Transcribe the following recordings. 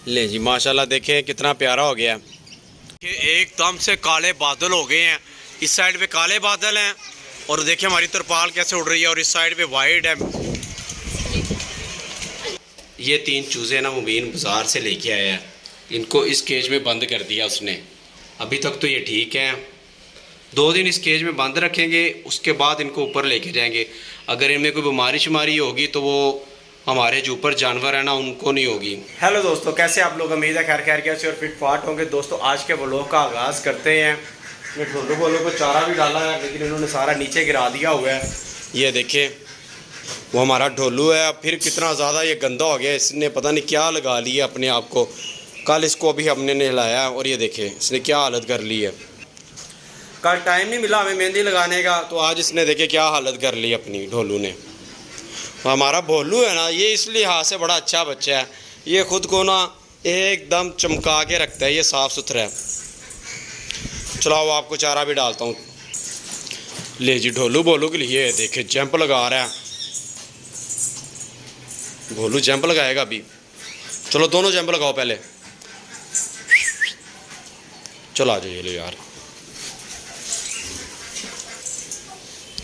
ले जी माशाल्लाह देखें कितना प्यारा हो गया कि एकदम से काले बादल हो गए हैं। इस साइड पे काले बादल हैं और देखिए हमारी तरपाल कैसे उड़ रही है और इस साइड पे वाइट है। ये 3 चूज़े ना मुबीन बाज़ार से लेके आया है, इनको इस केज में बंद कर दिया उसने। अभी तक तो ये ठीक है, 2 दिन इस केज में बंद रखेंगे, उसके बाद इनको ऊपर लेके जाएंगे। अगर इनमें कोई बीमारी शुमारी होगी तो वो हमारे जो ऊपर जानवर है ना उनको नहीं होगी। हेलो दोस्तों, कैसे आप लोग? उम्मीद है खैर खैरियत से और फिट फाट होंगे। दोस्तों आज के व्लॉग का आगाज़ करते हैं। मैं ढोलू बोलों को चारा भी डाला है लेकिन इन्होंने सारा नीचे गिरा दिया हुआ है। ये देखें वो हमारा ढोलू है। फिर कितना ज़्यादा ये गंदा हो गया, इसने पता नहीं क्या लगा लिया अपने आप को। कल इसको अभी हमने नहलाया और ये देखें इसने क्या हालत कर ली है। कल टाइम नहीं मिला हमें मेहंदी लगाने का, तो आज इसने देखे क्या हालत कर ली अपनी ढोलू ने। हमारा भोलू है ना, ये इस लिहाज से बड़ा अच्छा बच्चा है। ये ख़ुद को ना एकदम चमका के रखता है, ये साफ़ सुथरा है। चलाओ आपको चारा भी डालता हूँ। ले जी ढोलू बोलू के लिए देखे जंप लगा रहा है। भोलू जंप लगाएगा अभी। चलो दोनों जंप लगाओ पहले। चलो आ जाइए लो यार,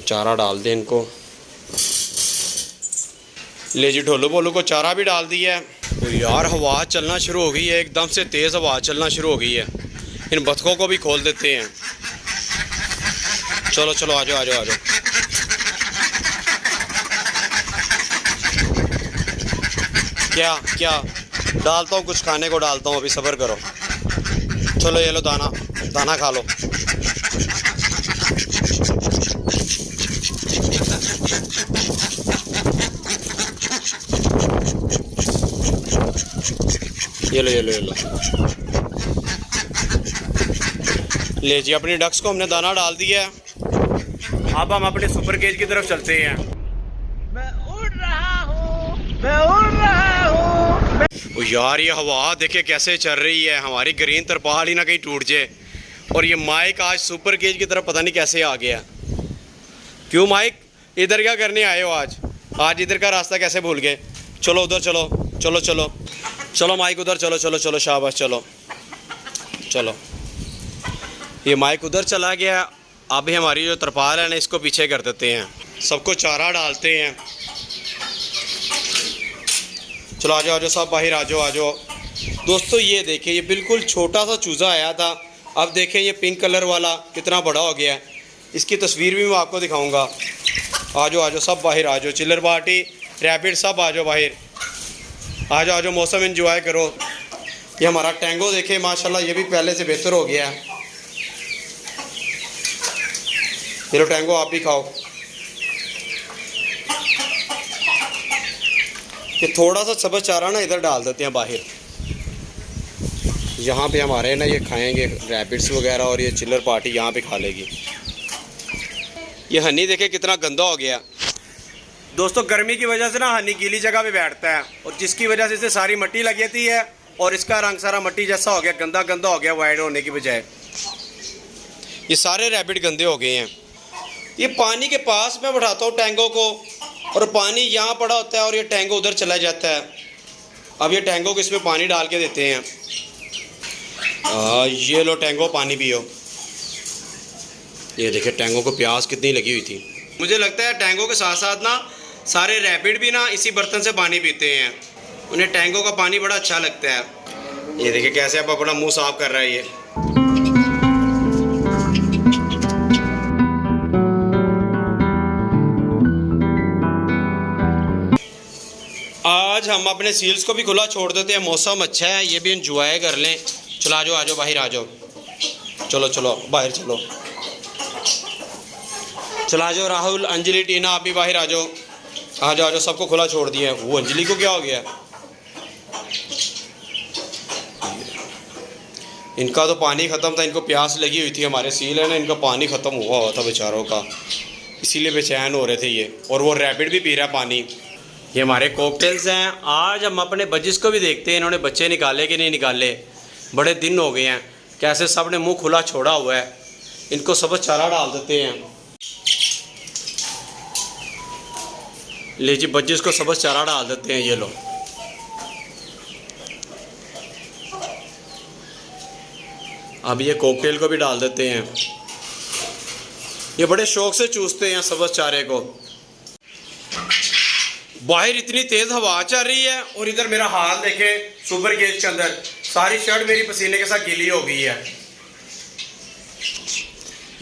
चारा डाल दें इनको। ले जी ढोलू बोलू को चारा भी डाल दिया है। तो यार हवा चलना शुरू हो गई है, एकदम से तेज़ हवा चलना शुरू हो गई है। इन बतखों को भी खोल देते हैं। चलो चलो आ जाओ आ जाओ आ जाओ। क्या क्या डालता हूँ, कुछ खाने को डालता हूँ, अभी सब्र करो। चलो ये लो दाना, दाना खा लो। ये लो ये लो ये लो। ले जी अपनी डक्स को हमने दाना डाल दिया है। अब हम अपने सुपर केज की तरफ चलते हैं। मैं उड़ रहा हूँ, मैं उड़ रहा हूँ। यार ये हवा देखे कैसे चल रही है, हमारी ग्रीन तरपाल ही ना कहीं टूट जाए। और ये माइक आज सुपर केज की तरफ पता नहीं कैसे आ गया। क्यों माइक, इधर क्या करने आए हो आज? आज इधर का रास्ता कैसे भूल गए? चलो उधर चलो, चलो चलो चलो माइक उधर चलो, चलो चलो शाबाश, चलो चलो। ये माइक उधर चला गया। अभी हमारी जो तरपाल है ना इसको पीछे कर देते हैं, सबको चारा डालते हैं। चलो आ जाओ आ जाओ सब बाहर आ जाओ आ जाओ। दोस्तों ये देखें, ये बिल्कुल छोटा सा चूज़ा आया था, अब देखें ये पिंक कलर वाला कितना बड़ा हो गया है। इसकी तस्वीर भी मैं आपको दिखाऊंगा। आ जाओ सब बाहर आ जाओ। चिल्लर पार्टी रैबिट सब आ जाओ बाहर, आ जाओ मौसम एंजॉय करो। ये हमारा टैंगो देखे माशाल्लाह ये भी पहले से बेहतर हो गया है। ये लो टैंगो आप भी खाओ। ये थोड़ा सा सब्ज़ चारा ना इधर डाल देते हैं बाहर, यहाँ पे हमारे ना ये खाएंगे रैबिट्स वगैरह, और ये चिल्लर पार्टी यहाँ पे खा लेगी। ये हनी देखे कितना गंदा हो गया। दोस्तों गर्मी की वजह से ना हनी गीली जगह पे बैठता है और जिसकी वजह से इसे सारी मिट्टी लग जाती है और इसका रंग सारा मिट्टी जैसा हो गया, गंदा गंदा हो गया वाइट होने की बजाय। ये सारे रैबिट गंदे हो गए हैं। ये पानी के पास मैं बैठाता हूँ टैंगो को और पानी यहाँ पड़ा होता है और ये टैंगो उधर चला जाता है। अब ये टैंगो को इसमें पानी डाल के देते हैं। ये लो टैंगो पानी पियो। ये देखिए टैंगो को प्यास कितनी लगी हुई थी। मुझे लगता है टैंगो के साथ साथ ना सारे रैबिट भी ना इसी बर्तन से पानी पीते हैं, उन्हें टैंगो का पानी बड़ा अच्छा लगता है। ये देखिए कैसे अब अपना मुंह साफ कर रहा है ये। आज हम अपने सील्स को भी खुला छोड़ देते हैं, मौसम अच्छा है, ये भी इंजॉय कर लें। चलो आ जाओ बाहर आ जाओ। चलो चलो बाहर चलो। चला जाओ राहुल, अंजलि, टीना आप भी बाहर आ जाओ। आ जाओ सबको खुला छोड़ दिया है। वो अंजलि को क्या हो गया? इनका तो पानी ख़त्म था, इनको प्यास लगी हुई थी। हमारे सील है ना, इनका पानी ख़त्म हुआ था बेचारों का, इसीलिए बेचैन हो रहे थे ये। और वो रैबिट भी पी रहा पानी। ये हमारे कॉकटेल्स हैं। आज हम अपने बजिस को भी देखते हैं इन्होंने बच्चे निकाले कि नहीं निकाले। बड़े दिन हो गए हैं, कैसे सब ने मुँह खुला छोड़ा हुआ है। इनको सब चारा डाल देते हैं। ले जी बच्चे इसको सबस चारा डाल देते हैं। ये लो अब ये कॉकटेल को भी डाल देते हैं। ये बड़े शौक से चूसते हैं सब्ज़ चारे को। बाहर इतनी तेज़ हवा चल रही है और इधर मेरा हाल देखें, सुपर केज के अंदर सारी शर्ट मेरी पसीने के साथ गीली हो गई है।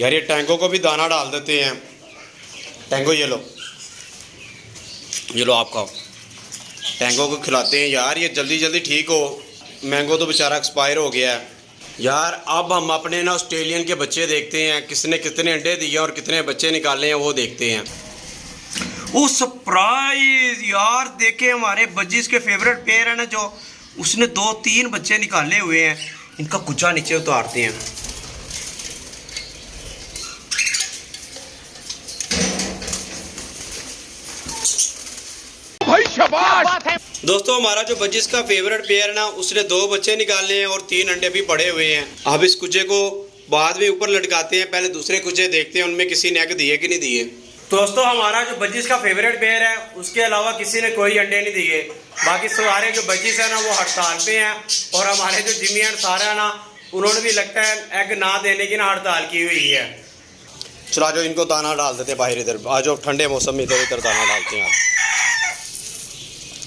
यार ये टैंकों को भी दाना डाल देते हैं। टैंको ये लो आपका, टैंकों को खिलाते हैं। यार ये जल्दी जल्दी ठीक हो, मैंगो तो बेचारा एक्सपायर हो गया है। यार अब हम अपने ना ऑस्ट्रेलियन के बच्चे देखते हैं, किसने कितने अंडे दिए और कितने बच्चे निकाले हैं वो देखते हैं। वो सरप्राइज यार, देखे हमारे बज्जिस के फेवरेट पेयर है ना, जो उसने 2-3 बच्चे निकाले हुए हैं। इनका कुचा नीचे उतारते हैं। भाई शाबाश। दोस्तों हमारा जो बज्जिस का फेवरेट पेयर है ना, उसने 2 बच्चे निकाले हैं और 3 अंडे भी पड़े हुए हैं। अब इस कुचे को बाद में ऊपर लटकाते हैं, पहले दूसरे कुचे देखते हैं उनमें किसी ने एग दिए कि नहीं दिए। दोस्तों हमारा जो बज्जिस का फेवरेट पेयर है, उसके अलावा किसी ने कोई अंडे नहीं दिए। बाकी सारे जो बज्जिस है ना वो हड़ताल पे हैं, और हमारे जो जिमी एंड सारा है ना, उन्होंने भी लगता है एग ना देने की ना हड़ताल की हुई है। चला जो इनको दाना डाल देते बाहर, इधर आज जो ठंडे मौसम में इधर दाना डालते हैं।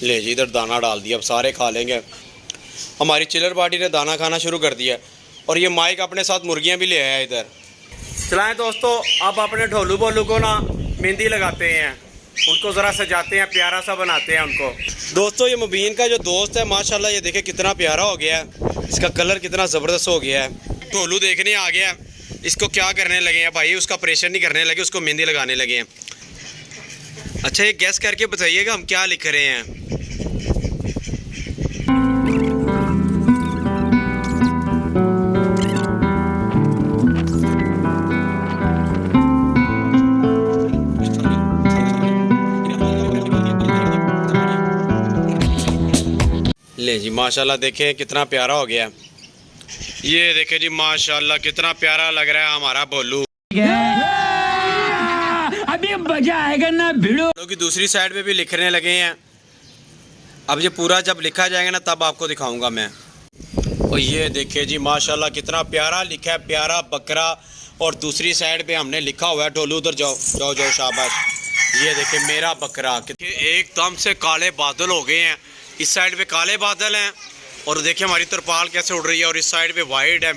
ले जी इधर दाना डाल दिया, अब सारे खा लेंगे। हमारी चिलर पार्टी ने दाना खाना शुरू कर दिया और ये माइक अपने साथ मुर्गियां भी ले आया इधर। चलाएं दोस्तों, अब अपने ढोलू बोलू को ना मेहंदी लगाते हैं, उनको ज़रा सजाते हैं, प्यारा सा बनाते हैं उनको। दोस्तों ये मुबीन का जो दोस्त है माशाल्लाह, ये देखे कितना प्यारा हो गया है, इसका कलर कितना ज़बरदस्त हो गया है। ढोलू देखने आ गया, इसको क्या करने लगे हैं भाई, उसका ऑपरेशन नहीं करने लगे, उसको मेहंदी लगाने लगे हैं। अच्छा ये गैस करके बताइएगा हम क्या लिख रहे हैं। ले जी माशाल्लाह देखें कितना प्यारा हो गया। ये देखें जी माशाल्लाह कितना प्यारा लग रहा है हमारा भोलू। अभी मजा आएगा ना भिड़ो। की दूसरी साइड पे भी लिखने लगे हैं। अब ये पूरा जब लिखा जाएगा ना तब आपको दिखाऊंगा मैं। और ये देखिए जी माशाल्लाह कितना प्यारा लिखा है, प्यारा बकरा। और दूसरी साइड पे हमने लिखा हुआ है ढोलू उधर जाओ जाओ जाओ शाबाश। ये देखिए मेरा बकरा। एकदम से काले बादल हो गए हैं, इस साइड पे काले बादल हैं और देखिए हमारी तरपाल कैसे उड़ रही है, और इस साइड पे वाइट है।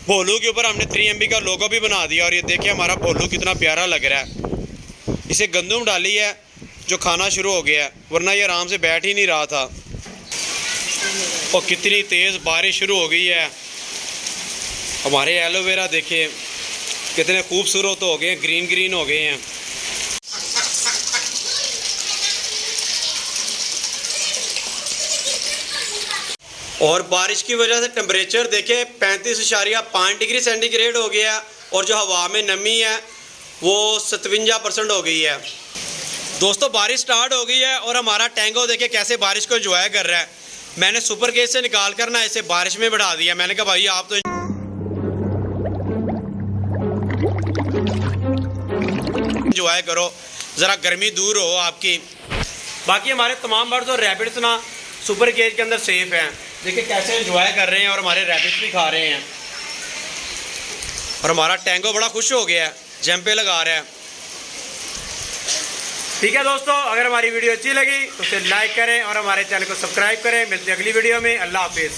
भोलू के ऊपर हमने 3MB का लोगो भी बना दिया, और ये देखिए हमारा भोलू कितना प्यारा लग रहा है। इसे गंदम डाली है जो खाना शुरू हो गया है, वरना ये आराम से बैठ ही नहीं रहा था। और कितनी तेज़ बारिश शुरू हो गई है। हमारे एलोवेरा देखिए कितने खूबसूरत हो गए हैं, ग्रीन ग्रीन हो गए हैं। और बारिश की वजह से टेम्परेचर देखें 35.5 डिग्री सेंटीग्रेड हो गया, और जो हवा में नमी है वो 57% हो गई है। दोस्तों बारिश स्टार्ट हो गई है और हमारा टैंगो देखे कैसे बारिश को एंजॉय कर रहा है। मैंने सुपर केज से निकाल कर ना इसे बारिश में बढ़ा दिया। मैंने कहा भाई आप तो एंजॉय करो, ज़रा गर्मी दूर हो आपकी। बाकी हमारे तमाम बर्ड्स और रैबिट्स ना सुपर केज के अंदर सेफ हैं। देखिए कैसे एंजॉय कर रहे हैं, और हमारे रैबिट्स भी खा रहे हैं। और हमारा टैंगो बड़ा खुश हो गया है, जंपे लगा रहा है। ठीक है दोस्तों, अगर हमारी वीडियो अच्छी लगी तो उसे लाइक करें और हमारे चैनल को सब्सक्राइब करें। मिलते हैं अगली वीडियो में। अल्लाह हाफिज़।